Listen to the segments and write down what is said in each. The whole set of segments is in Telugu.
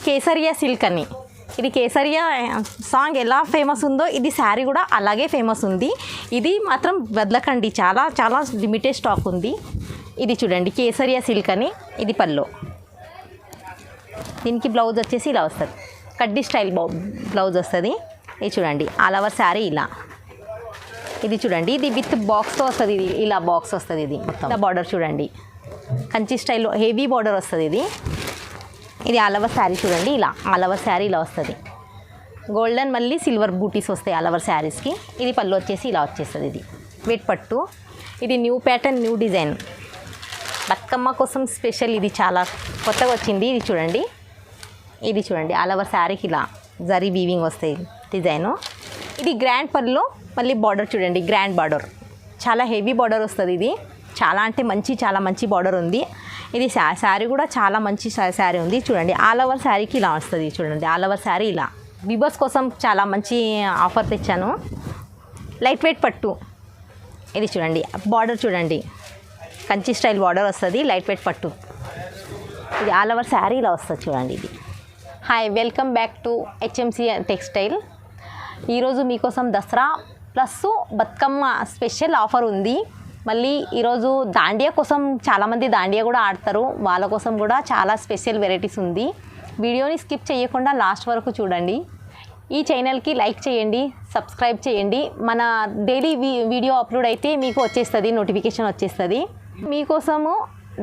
కేసరియా సిల్క్ అని. ఇది కేసరియా సాంగ్ ఎలా ఫేమస్ ఉందో ఇది శారీ కూడా అలాగే ఫేమస్ ఉంది. ఇది మాత్రం వదలకండి, చాలా చాలా లిమిటెడ్ స్టాక్ ఉంది. ఇది చూడండి కేసరియా సిల్క్ అని. ఇది పల్లో. దీనికి బ్లౌజ్ వచ్చేసి ఇలా వస్తుంది, కడ్డీ స్టైల్ బ్లౌజ్ వస్తుంది. ఇది చూడండి ఆల్ ఓవర్ శారీ ఇలా. ఇది చూడండి ఇది విత్ బాక్స్తో వస్తుంది. ఇది ఇలా బాక్స్ వస్తుంది. ఇది మొత్తం బార్డర్ చూడండి, కంచి స్టైల్లో హెవీ బార్డర్ వస్తుంది. ఇది ఆల్ ఓవర్ శారీ చూడండి ఇలా. ఆల్ ఓవర్ శారీ ఇలా వస్తుంది. గోల్డెన్ మళ్ళీ సిల్వర్ బూటీస్ వస్తాయి ఆల్ ఓవర్ శారీస్కి. ఇది పళ్ళు వచ్చేసి ఇలా వచ్చేస్తుంది. ఇది వెయిట్ పట్టు. ఇది new pattern, new design, Bathukamma కోసం స్పెషల్. ఇది చాలా కొత్తగా వచ్చింది. ఇది చూడండి, ఇది చూడండి ఆల్ ఓవర్ శారీకి ఇలా జరీ వీవింగ్ వస్తాయి డిజైను. ఇది గ్రాండ్ పళ్ళు, మళ్ళీ బార్డర్ చూడండి గ్రాండ్ బార్డర్, చాలా హెవీ బార్డర్ వస్తుంది. ఇది చాలా అంటే చాలా మంచి బార్డర్ ఉంది. ఇది శారీ కూడా చాలా మంచి శారీ ఉంది. చూడండి ఆల్ ఓవర్ శారీకి ఇలా వస్తుంది. చూడండి ఆల్ ఓవర్ శారీ ఇలా. విబర్స్ కోసం చాలా మంచి ఆఫర్ తెచ్చాను. లైట్ వెయిట్ పట్టు. ఇది చూడండి బార్డర్ చూడండి, కంచి స్టైల్ బార్డర్ వస్తుంది, లైట్ వెయిట్ పట్టు. ఇది ఆల్ ఓవర్ శారీ ఇలా వస్తుంది చూడండి. ఇది hi, welcome back to HMC textile. ఈరోజు మీకోసం Dasara plus Bathukamma special offer ఉంది. మళ్ళీ ఈరోజు దాండియా కోసం చాలామంది దాండియా కూడా ఆడతారు, వాళ్ళ కోసం కూడా చాలా స్పెషల్ వెరైటీస్ ఉంది. వీడియోని స్కిప్ చేయకుండా లాస్ట్ వరకు చూడండి. ఈ ఛానల్కి లైక్ చేయండి, సబ్స్క్రైబ్ చేయండి. మన డైలీ వీడియో అప్లోడ్ అయితే మీకు వచ్చేస్తుంది, నోటిఫికేషన్ వచ్చేస్తుంది. మీకోసము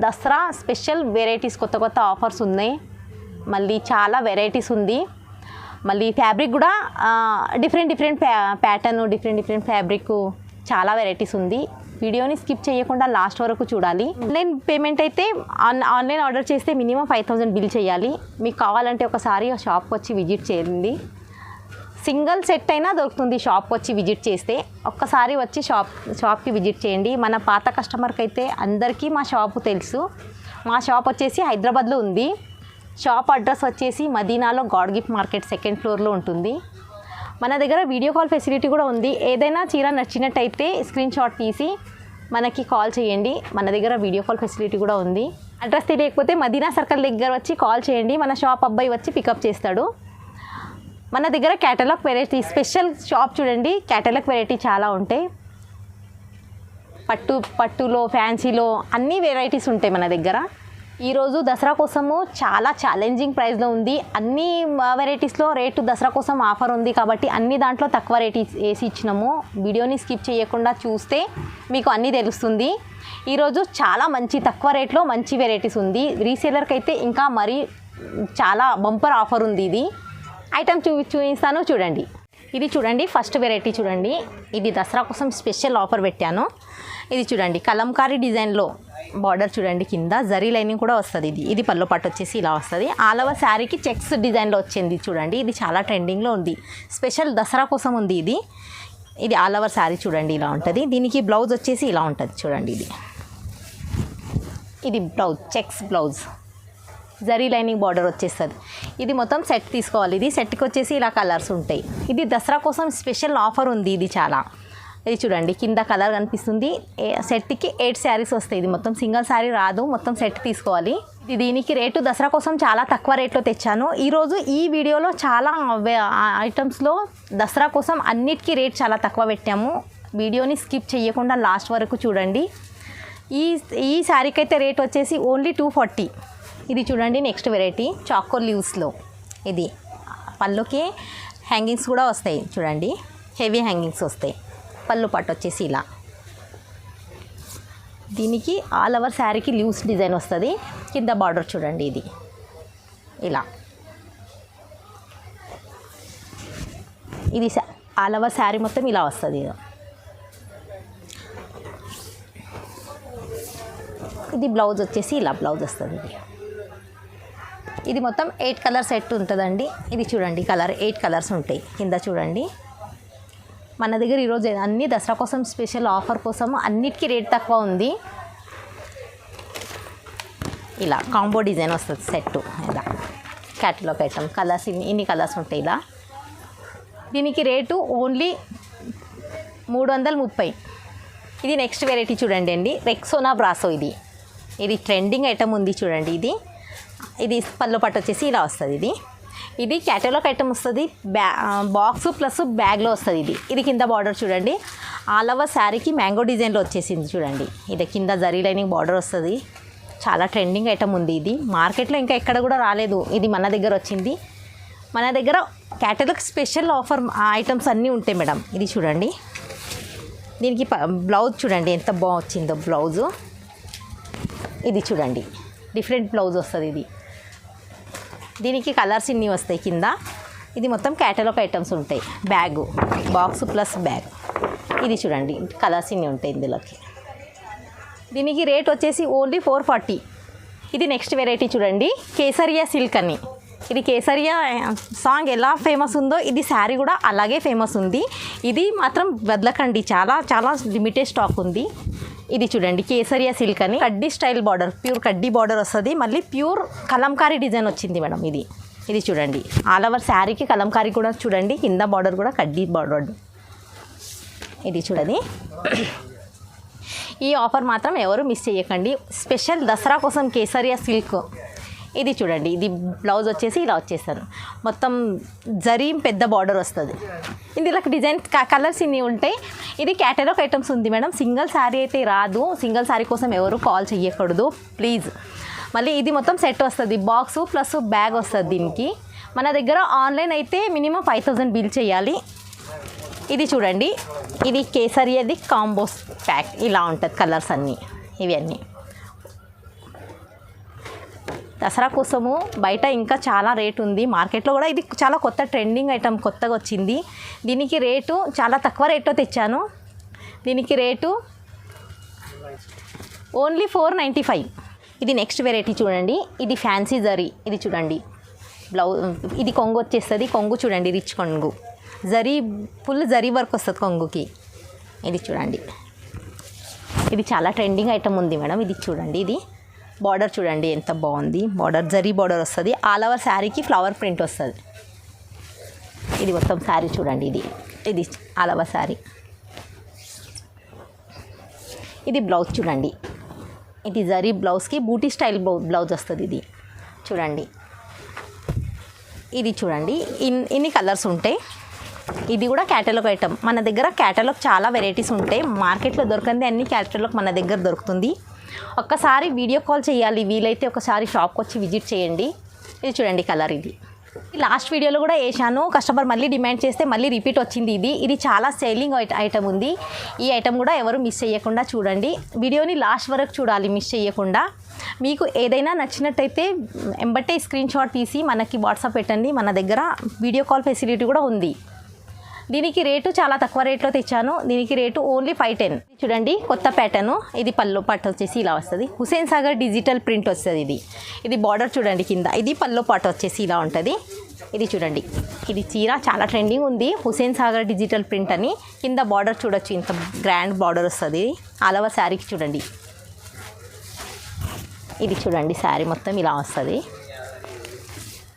దసరా స్పెషల్ వెరైటీస్, కొత్త కొత్త ఆఫర్స్ ఉన్నాయి. మళ్ళీ చాలా వెరైటీస్ ఉంది. మళ్ళీ ఫ్యాబ్రిక్ కూడా డిఫరెంట్ ప్యాటర్న్, డిఫరెంట్ ఫ్యాబ్రిక్, చాలా వెరైటీస్ ఉంది. వీడియోని స్కిప్ చేయకుండా లాస్ట్ వరకు చూడాలి. ఆన్లైన్ పేమెంట్ అయితే ఆన్లైన్ ఆర్డర్ చేస్తే మినిమం 5000 బిల్ చేయాలి. మీకు కావాలంటే ఒకసారి షాప్కి వచ్చి విజిట్ చేయండి. సింగిల్ సెట్ అయినా దొరుకుతుంది షాప్కి వచ్చి విజిట్ చేస్తే. ఒక్కసారి వచ్చి షాప్కి విజిట్ చేయండి. మన పాత కస్టమర్కి అయితే అందరికీ మా షాపు తెలుసు. మా షాప్ వచ్చేసి హైదరాబాద్లో ఉంది. షాప్ అడ్రస్ వచ్చేసి మదీనాలో గాడ్ గిఫ్ట్ మార్కెట్ 2nd ఫ్లోర్లో ఉంటుంది. మన దగ్గర వీడియో కాల్ ఫెసిలిటీ కూడా ఉంది. ఏదైనా చీర నచ్చినట్టయితే స్క్రీన్ షాట్ తీసి మనకి కాల్ చేయండి. మన దగ్గర వీడియో కాల్ ఫెసిలిటీ కూడా ఉంది. అడ్రస్ తెలియకపోతే మదీనా సర్కిల్ దగ్గర వచ్చి కాల్ చేయండి. మన షాప్ అబ్బాయి వచ్చి పికప్ చేస్తాడు. మన దగ్గర క్యాటలాగ్ వెరైటీ, స్పెషల్ షాప్ చూడండి, క్యాటలాగ్ వెరైటీ చాలా ఉంటాయి. పట్టులో, ఫ్యాన్సీలో అన్ని వెరైటీస్ ఉంటాయి మన దగ్గర. ఈరోజు దసరా కోసము చాలా ఛాలెంజింగ్ ప్రైస్లో ఉంది. అన్ని వెరైటీస్లో రేటు దసరా కోసం ఆఫర్ ఉంది కాబట్టి అన్ని దాంట్లో తక్కువ రేట్ వేసి ఇచ్చినాము. వీడియోని స్కిప్ చేయకుండా చూస్తే మీకు అన్నీ తెలుస్తుంది. ఈరోజు చాలా మంచి తక్కువ రేట్లో మంచి వెరైటీస్ ఉంది. రీసేలర్కి అయితే ఇంకా మరీ చాలా బంపర్ ఆఫర్ ఉంది. ఇది ఐటమ్ చూపిస్తాను చూడండి. ఇది చూడండి ఫస్ట్ వెరైటీ చూడండి. ఇది దసరా కోసం స్పెషల్ ఆఫర్ పెట్టాను. ఇది చూడండి కలంకారీ డిజైన్లో బార్డర్ చూడండి, కింద జరీ లైనింగ్ కూడా వస్తుంది. ఇది పళ్ళు పట్టు వచ్చేసి ఇలా వస్తుంది. ఆల్ ఓవర్ శారీకి చెక్స్ డిజైన్లో వచ్చింది చూడండి. ఇది చాలా ట్రెండింగ్లో ఉంది, స్పెషల్ దసరా కోసం ఉంది. ఇది ఆల్ ఓవర్ శారీ చూడండి ఇలా ఉంటుంది. దీనికి బ్లౌజ్ వచ్చేసి ఇలా ఉంటుంది చూడండి. ఇది blouse, checks blouse, zari lining border వచ్చేస్తుంది. ఇది మొత్తం సెట్ తీసుకోవాలి. ఇది సెట్కి వచ్చేసి ఇలా కలర్స్ ఉంటాయి. ఇది దసరా కోసం స్పెషల్ ఆఫర్ ఉంది. ఇది చాలా, ఇది చూడండి కింద కలర్ కనిపిస్తుంది. సెట్కి 8 శారీస్ వస్తాయి. ఇది మొత్తం సింగిల్ శారీ రాదు, మొత్తం సెట్ తీసుకోవాలి. దీనికి రేటు దసరా కోసం చాలా తక్కువ రేట్లో తెచ్చాను. ఈరోజు ఈ వీడియోలో చాలా ఐటమ్స్లో దసరా కోసం అన్నిటికీ రేట్ చాలా తక్కువ పెట్టాము. వీడియోని స్కిప్ చేయకుండా లాస్ట్ వరకు చూడండి. ఈ శారీకి అయితే రేట్ వచ్చేసి ఓన్లీ 240. ఇది చూడండి నెక్స్ట్ వెరైటీ చాకో లీవ్స్లో. ఇది పళ్ళుకి హ్యాంగింగ్స్ కూడా వస్తాయి చూడండి, హెవీ హ్యాంగింగ్స్ వస్తాయి. పళ్ళు పట్టు వచ్చేసి ఇలా. దీనికి ఆల్ ఓవర్ శారీకి లీవ్స్ డిజైన్ వస్తుంది. కింద బార్డర్ చూడండి ఇది ఇలా. ఇది ఆల్ ఓవర్ శారీ మొత్తం ఇలా వస్తుంది. ఇది బ్లౌజ్ వచ్చేసి ఇలా బ్లౌజ్ వస్తుంది. ఇది మొత్తం 8 కలర్ సెట్ ఉంటుందండి. ఇది చూడండి కలర్ 8 కలర్స్ ఉంటాయి. కింద చూడండి మన దగ్గర ఈరోజు అన్ని దసరా కోసం స్పెషల్ ఆఫర్ కోసం అన్నిటికీ రేట్ తక్కువ ఉంది. ఇలా కాంబో డిజైన్ వస్తుంది సెట్. ఇలా క్యాటలాగ్ ఐటమ్ కలర్స్ ఇన్ని కలర్స్ ఉంటాయి ఇలా. దీనికి రేటు ఓన్లీ 330. ఇది నెక్స్ట్ వెరైటీ చూడండి అండి, రెక్సోనా బ్రాసో. ఇది ట్రెండింగ్ ఐటమ్ ఉంది చూడండి. ఇది పళ్ళు పట్టు వచ్చేసి ఇలా వస్తుంది. ఇది క్యాటలాగ్ ఐటమ్ వస్తుంది. బాక్స్ ప్లస్ బ్యాగ్లో వస్తుంది. ఇది కింద బార్డర్ చూడండి, ఆల్ ఓవర్ శారీకి మ్యాంగో డిజైన్లో వచ్చేసింది చూడండి. ఇది కింద జరీ లైనింగ్ బార్డర్ వస్తుంది. చాలా ట్రెండింగ్ ఐటమ్ ఉంది. ఇది మార్కెట్లో ఇంకా ఎక్కడ కూడా రాలేదు. ఇది మన దగ్గర వచ్చింది. మన దగ్గర క్యాటలాగ్ స్పెషల్ ఆఫర్ ఐటమ్స్ అన్నీ ఉంటాయి మేడం. ఇది చూడండి, దీనికి బ్లౌజ్ చూడండి ఎంత బాగా వచ్చిందో బ్లౌజు. ఇది చూడండి డిఫరెంట్ బ్లౌజ్ వస్తుంది. దీనికి కలర్స్ ఇన్ని వస్తాయి కింద. ఇది మొత్తం క్యాటలాగ్ ఐటమ్స్ ఉంటాయి. Bag, box plus bag. ఇది చూడండి కలర్స్ ఇన్ని ఉంటాయి ఇందులోకి. దీనికి రేట్ వచ్చేసి ఓన్లీ 440. ఇది నెక్స్ట్ వెరైటీ చూడండి, కేసరియా సిల్క్ అని. ఇది కేసరియా సాంగ్ ఎలా ఫేమస్ ఉందో ఇది శారీ కూడా అలాగే ఫేమస్ ఉంది. ఇది మాత్రం వదలకండి, చాలా చాలా లిమిటెడ్ స్టాక్ ఉంది. ఇది చూడండి కేసరియా సిల్క్ అని, కడ్డీ స్టైల్ బార్డర్, ప్యూర్ కడ్డీ బార్డర్ వస్తుంది. మళ్ళీ ప్యూర్ కలంకారీ డిజైన్ వచ్చింది మేడం. ఇది చూడండి ఆల్ ఓవర్ శారీకి కలంకారీ కూడా చూడండి, కింద బార్డర్ కూడా కడ్డీ బార్డర్. ఇది చూడండి, ఈ ఆఫర్ మాత్రం ఎవరు మిస్ చేయకండి. స్పెషల్ దసరా కోసం కేసరియా సిల్క్. ఇది చూడండి, ఇది బ్లౌజ్ వచ్చేసి ఇలా వచ్చేసాను. మొత్తం జరీ పెద్ద బార్డర్ వస్తుంది. ఇందులో డిజైన్ కలర్స్ ఇన్ని ఉంటాయి. ఇది క్యాటలాగ్ ఐటమ్స్ ఉంది మేడం. సింగిల్ శారీ అయితే రాదు. సింగిల్ శారీ కోసం ఎవరు కాల్ చేయకూడదు ప్లీజ్. మళ్ళీ ఇది మొత్తం సెట్ వస్తుంది. బాక్స్ ప్లస్ బ్యాగ్ వస్తుంది దీనికి. మన దగ్గర ఆన్లైన్ అయితే మినిమం 5000 బిల్ చేయాలి. ఇది చూడండి, ఇది కేసరియది కాంబోస్ ప్యాక్ ఇలా ఉంటుంది. కలర్స్ అన్నీ ఇవన్నీ దసరా కోసము. బయట ఇంకా చాలా రేట్ ఉంది మార్కెట్లో కూడా. ఇది చాలా కొత్త ట్రెండింగ్ ఐటమ్, కొత్తగా వచ్చింది. దీనికి రేటు చాలా తక్కువ రేట్లో తెచ్చాను. దీనికి రేటు ఓన్లీ 495. ఇది నెక్స్ట్ వెరైటీ చూడండి, ఇది ఫ్యాన్సీ జరీ. ఇది చూడండి బ్లౌజ్, ఇది కొంగు వచ్చేస్తుంది. కొంగు చూడండి రిచ్ కొంగు, జరీ ఫుల్ జరీ వర్క్ వస్తుంది కొంగుకి. ఇది చూడండి, ఇది చాలా ట్రెండింగ్ ఐటమ్ ఉంది మేడం. ఇది చూడండి, ఇది బార్డర్ చూడండి ఎంత బాగుంది. బార్డర్ జరీ బార్డర్ వస్తుంది. ఆల్ ఓవర్ శారీకి ఫ్లవర్ ప్రింట్ వస్తుంది. ఇది మొత్తం శారీ చూడండి, ఇది ఆల్ ఓవర్ శారీ. ఇది బ్లౌజ్ చూడండి, ఇది జరీ బ్లౌజ్కి బూటీ స్టైల్ బ్లౌజ్ వస్తుంది. ఇది చూడండి, ఇది చూడండి ఇన్ని కలర్స్ ఉంటాయి. ఇది కూడా క్యాటలాగ్ ఐటమ్. మన దగ్గర క్యాటలాగ్ చాలా వెరైటీస్ ఉంటాయి. మార్కెట్లో దొరకంది అన్ని క్యాటలాగ్ మన దగ్గర దొరుకుతుంది. ఒక్కసారి వీడియో కాల్ చేయాలి, వీలైతే ఒకసారి షాప్కి వచ్చి విజిట్ చేయండి. ఇది చూడండి కలర్. ఇది లాస్ట్ వీడియోలో కూడా వేసాను. కస్టమర్ మళ్ళీ డిమాండ్ చేస్తే మళ్ళీ రిపీట్ వచ్చింది. ఇది చాలా సేలింగ్ ఐటమ్ ఉంది. ఈ ఐటమ్ కూడా ఎవరు మిస్ చేయకుండా చూడండి. వీడియోని లాస్ట్ వరకు చూడాలి మిస్ చేయకుండా. మీకు ఏదైనా నచ్చినట్టయితే ఎంబటే స్క్రీన్ షాట్ తీసి మనకి వాట్సాప్ పెట్టండి. మన దగ్గర వీడియో కాల్ ఫెసిలిటీ కూడా ఉంది. దీనికి రేటు చాలా తక్కువ రేట్లో తెచ్చాను. దీనికి రేటు ఓన్లీ 510. చూడండి కొత్త ప్యాటర్ను. ఇది పళ్ళు పాటు వచ్చేసి ఇలా వస్తుంది. హుసేన్ సాగర్ డిజిటల్ ప్రింట్ వస్తుంది. ఇది బార్డర్ చూడండి కింద. ఇది పళ్ళు పాటు వచ్చేసి ఇలా ఉంటుంది. ఇది చూడండి, ఇది చీర చాలా ట్రెండింగ్ ఉంది. హుసేన్ సాగర్ డిజిటల్ ప్రింట్ అని. కింద బార్డర్ చూడొచ్చు, ఇంత గ్రాండ్ బార్డర్ వస్తుంది. ఆల్ ఓవర్ శారీకి చూడండి. ఇది చూడండి శారీ మొత్తం ఇలా వస్తుంది.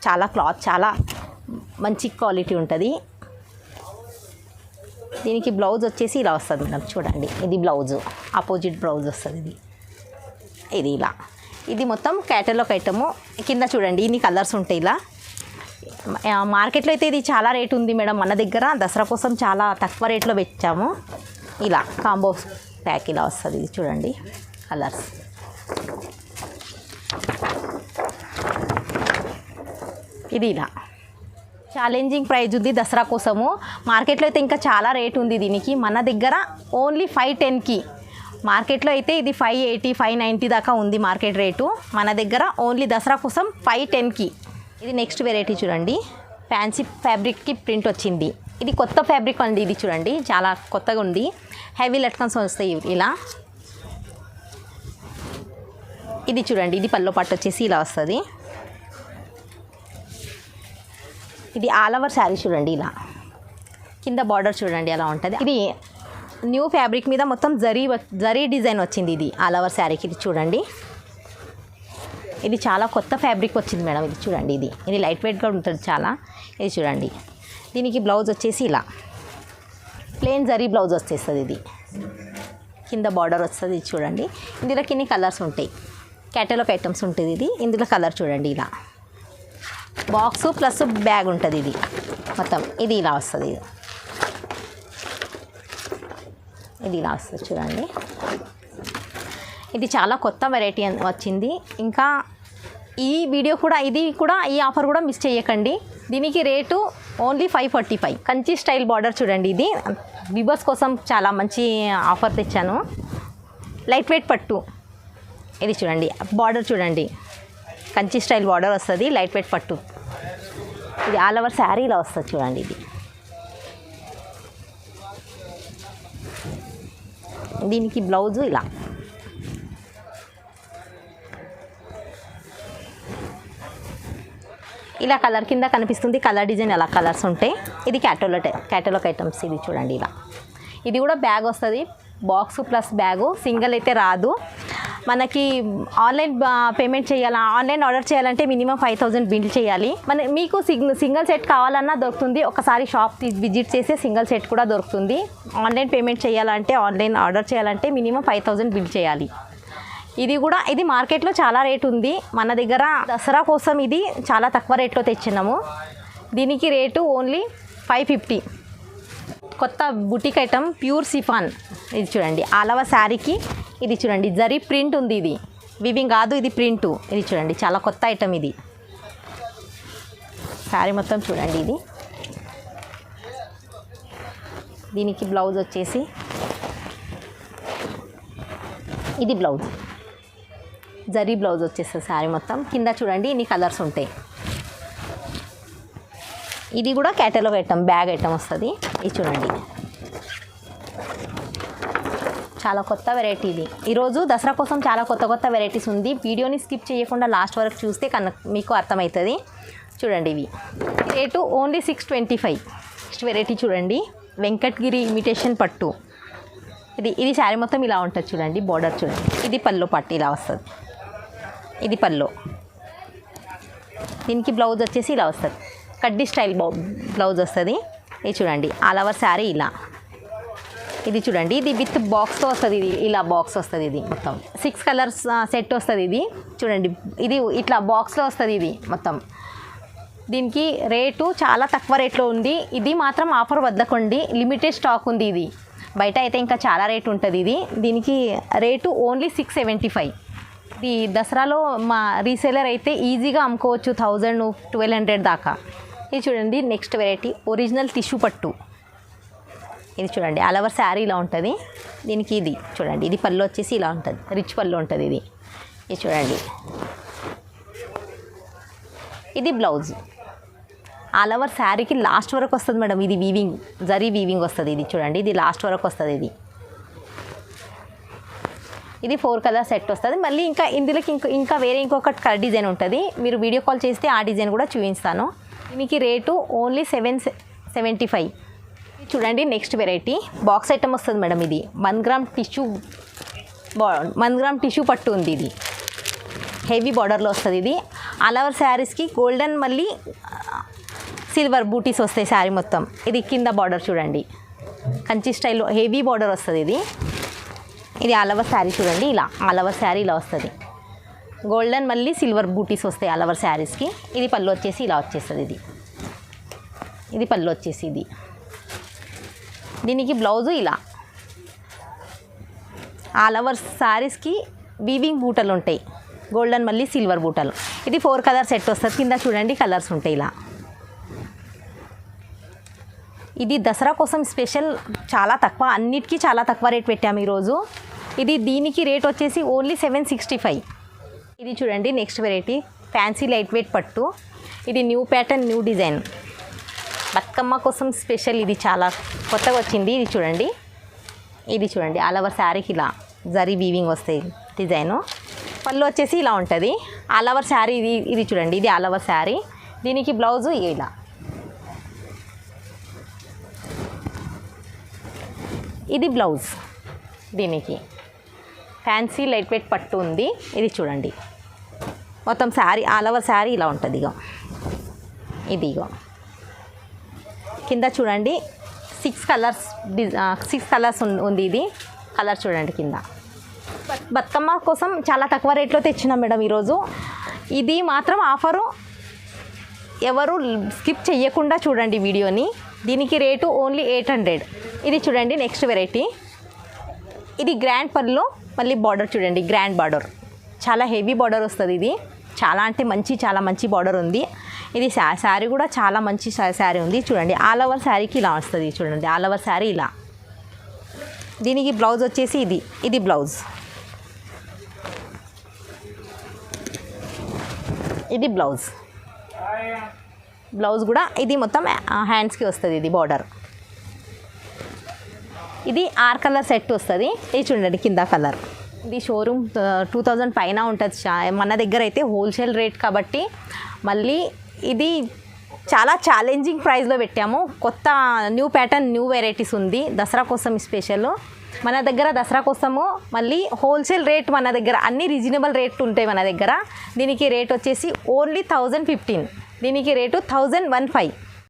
చాలా క్లాత్ చాలా మంచి క్వాలిటీ ఉంటుంది. దీనికి బ్లౌజ్ వచ్చేసి ఇలా వస్తుంది మేడం. చూడండి ఇది బ్లౌజు, ఆపోజిట్ బ్లౌజ్ వస్తుంది. ఇది ఇలా, ఇది మొత్తం క్యాటలాగ్ ఐటము. కింద చూడండి ఇన్ని కలర్స్ ఉంటాయి. ఇలా మార్కెట్లో అయితే ఇది చాలా రేట్ ఉంది మేడం. మన దగ్గర దసరా కోసం చాలా తక్కువ రేట్లో పెట్టాము. ఇలా కాంబో ప్యాక్ ఇలా వస్తుంది. ఇది చూడండి కలర్స్. ఇది ఇలా ఛాలెంజింగ్ ప్రైజ్ ఉంది దసరా కోసము. మార్కెట్లో అయితే ఇంకా చాలా రేట్ ఉంది దీనికి. మన దగ్గర ఓన్లీ 510కి. మార్కెట్లో అయితే ఇది 580, 590 దాకా ఉంది మార్కెట్ రేటు. మన దగ్గర ఓన్లీ దసరా కోసం 510కి. ఇది నెక్స్ట్ వెరైటీ చూడండి, ఫ్యాన్సీ ఫ్యాబ్రిక్కి ప్రింట్ వచ్చింది. ఇది కొత్త ఫ్యాబ్రిక్ అండి. ఇది చూడండి చాలా కొత్తగా ఉంది. హెవీ లట్కన్స్ వస్తాయి ఇలా. ఇది చూడండి, ఇది పల్లో పట్టు వచ్చేసి ఇలా వస్తుంది. ఇది ఆల్ ఓవర్ శారీ చూడండి ఇలా. కింద బార్డర్ చూడండి అలా ఉంటుంది. ఇది న్యూ ఫ్యాబ్రిక్ మీద మొత్తం జరీ డిజైన్ వచ్చింది. ఇది ఆల్ ఓవర్ శారీకి. ఇది చూడండి, ఇది చాలా కొత్త ఫ్యాబ్రిక్ వచ్చింది మేడం. ఇది చూడండి, ఇది లైట్ వెయిట్గా ఉంటుంది చాలా. ఇది చూడండి, దీనికి బ్లౌజ్ వచ్చేసి ఇలా ప్లెయిన్ జరీ బ్లౌజ్ వచ్చేస్తుంది. ఇది కింద బార్డర్ వస్తుంది. ఇది చూడండి, ఇందులో కిన్ని కలర్స్ ఉంటాయి. క్యాటలాగ్ ఐటమ్స్ ఉంటుంది ఇది. ఇందులో కలర్ చూడండి ఇలా బాక్సు ప్లస్ బ్యాగ్ ఉంటుంది. ఇది మొత్తం ఇది ఇలా వస్తుంది. ఇది ఇలా వస్తుంది చూడండి. ఇది చాలా కొత్త వెరైటీ వచ్చింది. ఇంకా ఈ వీడియో కూడా ఈ ఆఫర్ కూడా మిస్ చేయకండి. దీనికి rate only 545. Kanchi style border చూడండి. ఇది విబర్స్ కోసం చాలా మంచి ఆఫర్ తెచ్చాను. లైట్ వెయిట్ పట్టు. ఇది చూడండి బార్డర్ చూడండి. కంచి స్టైల్ బార్డర్ వస్తుంది. లైట్ వెయిట్ పట్టు. ఇది ఆల్ ఓవర్ శారీ ఇలా వస్తుంది చూడండి. ఇది దీనికి బ్లౌజు ఇలా. ఇలా కలర్ కింద కనిపిస్తుంది. కలర్ డిజైన్ అలా కలర్స్ ఉంటాయి. ఇది క్యాటలాగ్ ఐటమ్స్. ఇది చూడండి ఇలా. ఇది కూడా బ్యాగ్ వస్తుంది. Box plus bag. సింగిల్ అయితే రాదు. మనకి ఆన్లైన్ పేమెంట్ చేయాలా, ఆన్లైన్ ఆర్డర్ చేయాలంటే మినిమం 5000 బిల్ చేయాలి. మీకు సింగిల్ సెట్ కావాలన్నా దొరుకుతుంది. ఒకసారి షాప్ విజిట్ చేసి సింగిల్ సెట్ కూడా దొరుకుతుంది. ఆన్లైన్ పేమెంట్ చేయాలంటే, ఆన్లైన్ ఆర్డర్ చేయాలంటే మినిమం 5000 బిల్ చేయాలి. ఇది మార్కెట్లో చాలా రేట్ ఉంది. మన దగ్గర దసరా కోసం ఇది చాలా తక్కువ రేట్లో తెచ్చినాము. దీనికి రేటు ఓన్లీ 550. కొత్త బుటిక్ ఐటమ్ ప్యూర్ సిఫాన్. ఇది చూడండి ఆల్ ఓవర్ శారీకి. ఇది చూడండి జరీ ప్రింట్ ఉంది. ఇది వివింగ్ కాదు, ఇది ప్రింటు. ఇది చూడండి చాలా కొత్త ఐటమ్. ఇది శారీ మొత్తం చూడండి. ఇది దీనికి బ్లౌజ్ వచ్చేసి ఇది బ్లౌజ్ జరీ బ్లౌజ్ వచ్చేస్తుంది శారీ మొత్తం. కింద చూడండి ఇన్ని కలర్స్ ఉంటాయి. ఇది కూడా క్యాటలాగ్ ఐటమ్, బ్యాగ్ ఐటమ్ వస్తుంది. ఇది చూడండి చాలా కొత్త వెరైటీ. ఇది ఈరోజు దసరా కోసం చాలా కొత్త వెరైటీస్ ఉంది. వీడియోని స్కిప్ చేయకుండా లాస్ట్ వరకు చూస్తే మీకు అర్థమవుతుంది. చూడండి ఇవి రేటు ఓన్లీ 625. నెక్స్ట్ వెరైటీ చూడండి వెంకటగిరి ఇమిటేషన్ పట్టు. ఇది శారీ మొత్తం ఇలా ఉంటుంది చూడండి. బార్డర్ చూడండి. ఇది పల్లో పట్టు ఇలా వస్తుంది. ఇది పల్లో. దీనికి బ్లౌజ్ వచ్చేసి ఇలా వస్తుంది. కడ్డీ స్టైల్ బ్లౌజ్ వస్తుంది. ఇది చూడండి ఆల్ ఓవర్ శారీ ఇలా. ఇది చూడండి ఇది విత్ బాక్స్తో వస్తుంది. ఇది ఇలా బాక్స్ వస్తుంది. ఇది మొత్తం 6 కలర్స్ సెట్ వస్తుంది. ఇది చూడండి ఇది ఇట్లా బాక్స్లో వస్తుంది. ఇది మొత్తం దీనికి రేటు చాలా తక్కువ రేట్లో ఉంది. ఇది మాత్రం ఆఫర్ వదలకండి. లిమిటెడ్ స్టాక్ ఉంది. ఇది బయట అయితే ఇంకా చాలా రేటు ఉంటుంది. దీనికి రేటు ఓన్లీ 675. ఇది దసరాలో మా రీసేలర్ అయితే ఈజీగా అమ్ముకోవచ్చు 1000-1200 దాకా. ఇది చూడండి నెక్స్ట్ వెరైటీ ఒరిజినల్ టిష్యూ పట్టు. ఇది చూడండి ఆల్ ఓవర్ శారీ ఇలా ఉంటుంది. దీనికి ఇది చూడండి ఇది పళ్ళు వచ్చేసి ఇలా ఉంటుంది. రిచ్ పళ్ళు ఉంటుంది. ఇది చూడండి ఇది బ్లౌజ్. ఆల్ ఓవర్ శారీకి లాస్ట్ వరకు వస్తుంది మేడం. ఇది వీవింగ్ జరీ వీవింగ్ వస్తుంది. ఇది చూడండి ఇది లాస్ట్ వరకు వస్తుంది. ఇది 4 కలర్ సెట్ వస్తుంది. మళ్ళీ ఇందులోకి ఇంకా వేరే ఇంకొక డిజైన్ ఉంటుంది. మీరు వీడియో కాల్ చేస్తే ఆ డిజైన్ కూడా చూపిస్తాను. దీనికి రేటు ఓన్లీ 775. చూడండి నెక్స్ట్ వెరైటీ బాక్స్ ఐటమ్ వస్తుంది మేడం. ఇది 1 గ్రామ్ టిష్యూ పట్టు ఉంది. ఇది హెవీ బార్డర్లో వస్తుంది. ఇది ఆల్ ఓవర్ శారీస్కి గోల్డెన్ మళ్ళీ సిల్వర్ బూటీస్ వస్తాయి శారీ మొత్తం. ఇది కింద బార్డర్ చూడండి కంచి స్టైల్లో హెవీ బార్డర్ వస్తుంది. ఇది ఆల్ ఓవర్ శారీ చూడండి ఇలా ఆల్ ఓవర్ శారీ ఇలా వస్తుంది. గోల్డెన్ మళ్ళీ సిల్వర్ బూటీస్ వస్తాయి ఆల్ ఓవర్ శారీస్కి. ఇది పళ్ళు వచ్చేసి ఇలా వచ్చేస్తుంది. ఇది పళ్ళు వచ్చేసి దీనికి బ్లౌజు ఇలా. ఆల్ ఓవర్ శారీస్కి వీవింగ్ బూటలు ఉంటాయి. గోల్డెన్ మళ్ళీ సిల్వర్ బూటలు. ఇది 4 కలర్ సెట్ వస్తుంది. కింద చూడండి కలర్స్ ఉంటాయి ఇలా. ఇది దసరా కోసం స్పెషల్ చాలా తక్కువ, అన్నిటికీ చాలా తక్కువ రేట్ పెట్టాము ఈరోజు. దీనికి రేట్ వచ్చేసి ఓన్లీ 765. ఇది చూడండి next variety fancy light weight పట్టు. ఇది new pattern new design Bathukamma కోసం స్పెషల్. ఇది చాలా కొత్తగా వచ్చింది. ఇది చూడండి ఆల్ ఓవర్ శారీకి ఇలా జరీ వీవింగ్ వస్తాయి డిజైను. పళ్ళు వచ్చేసి ఇలా ఉంటుంది. ఆల్ ఓవర్ శారీ ఇది చూడండి ఇది ఆల్ ఓవర్ శారీ. దీనికి బ్లౌజు ఇలా. ఇది బ్లౌజ్. దీనికి ఫ్యాన్సీ లైట్ వెయిట్ పట్టు ఉంది. ఇది చూడండి మొత్తం శారీ ఆల్ ఓవర్ శారీ ఇలా ఉంటుంది. ఇదిగో కింద చూడండి 6 కలర్స్ ఉంది. ఇది కలర్ చూడండి కింద బతుకమ్మ కోసం చాలా తక్కువ రేట్లో తెచ్చినాం మేడం ఈరోజు. ఇది మాత్రం ఆఫరు, ఎవరు స్కిప్ చెయ్యకుండా చూడండి వీడియోని. దీనికి రేటు ఓన్లీ 800. ఇది చూడండి నెక్స్ట్ వెరైటీ. ఇది గ్రాండ్ పర్లో మళ్ళీ బార్డర్ చూడండి, గ్రాండ్ బార్డర్, చాలా హెవీ బార్డర్ వస్తుంది. ఇది చాలా అంటే చాలా మంచి బార్డర్ ఉంది. ఇది శారీ కూడా చాలా మంచి శారీ ఉంది చూడండి. ఆల్ ఓవర్ శారీకి ఇలా వస్తుంది చూడండి, ఆల్ ఓవర్ శారీ ఇలా. దీనికి బ్లౌజ్ వచ్చేసి ఇది బ్లౌజ్, ఇది బ్లౌజ్ కూడా ఇది మొత్తం హ్యాండ్స్కి వస్తుంది. ఇది బార్డర్, ఇది 6 కలర్ సెట్ వస్తుంది. ఇది చూడండి కింద కలర్. ఇది షోరూమ్ 2000 పైన ఉంటుంది. మన దగ్గర అయితే హోల్సేల్ రేట్ కాబట్టి మళ్ళీ ఇది చాలా ఛాలెంజింగ్ ప్రైస్లో పెట్టాము. కొత్త న్యూ ప్యాటర్న్, న్యూ వెరైటీస్ ఉంది దసరా కోసం స్పెషల్. మన దగ్గర దసరా కోసము మళ్ళీ హోల్సేల్ రేట్, మన దగ్గర అన్ని రీజనబుల్ రేట్ ఉంటాయి మన దగ్గర. దీనికి రేట్ వచ్చేసి ఓన్లీ 1015, దీనికి రేటు 1015.